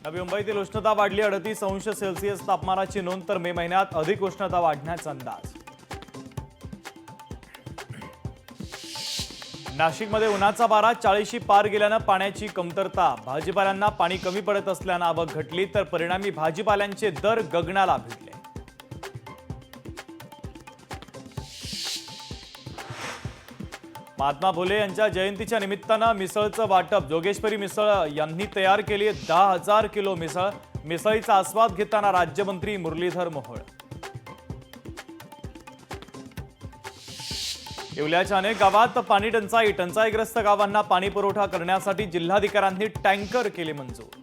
नवी मुंबईतील उष्णता वाढली 38 अंश सेल्सिअस तापमानाची नोंद तर मे महिन्यात अधिक उष्णता वाढण्याचा अंदाज। नाशिकमध्ये उन्हाचा पारा 40शी पार गेल्यानं पाण्याची कमतरता, भाजीपाल्यांना पाणी कमी पडत असल्यानं आवक घटली तर परिणामी भाजीपाल्यांचे दर गगनाला भिडले। महात्मा फुले यांच्या जयंतीच्या निमित्तानं मिसळचं वाटप, जोगेश्वरी मिसळ यांनी तयार केली 10,000 किलो मिसळ। मिसळीचा आस्वाद घेताना राज्यमंत्री मुरलीधर मोहोळ। येवल्याच्या अनेक गावात पाणी टंचाई, टंचाईग्रस्त गावांना पाणी पुरवठा करण्यासाठी जिल्हाधिकाऱ्यांनी टँकर केले मंजूर।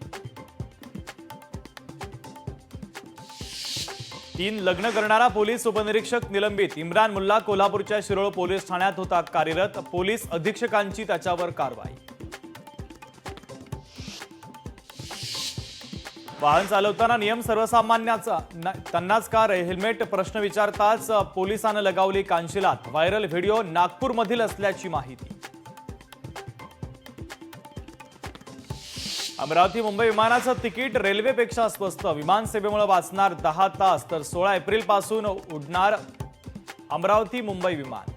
3 लग्न करणारा पोलीस उपनिरीक्षक निलंबित, इम्रान मुल्ला कोल्हापूरच्या शिरोळ पोलीस ठाण्यात होता कार्यरत, पोलीस अधीक्षकांची त्याच्यावर कारवाई। वाहन चालवताना नियम सर्वसामान्याचा त्यांनाच का हेल्मेट प्रश्न विचारताच पोलिसांना लगावली कानशिलात, व्हायरल व्हिडिओ नागपूरमधील असल्याची माहिती। अमरावती मुंबई विमानाचं तिकीट रेल्वेपेक्षा स्वस्त, विमान सेवेमुळे वाचणार 10 तास तर 16 एप्रिल पासून उडणार अमरावती मुंबई विमान।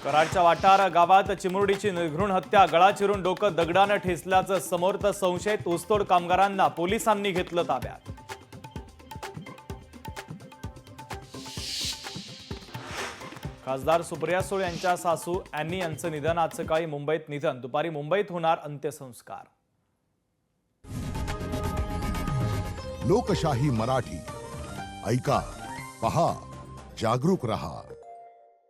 कराडच्या वाटार गावात चिमुरडीची निर्घृण हत्या, गळा चिरून डोकं दगडानं ठेचल्याचं समोर तर संशयित ऊसतोड कामगारांना पोलिसांनी घेतलं ताब्यात। खासदार सुप्रिया सुळे यांच्या सासू अॅनी यांचं निधन, आज सकाळी मुंबईत निधन, दुपारी मुंबईत होणार अंत्यसंस्कार। लोकशाही मराठी ऐका, पहा, जागरूक रहा।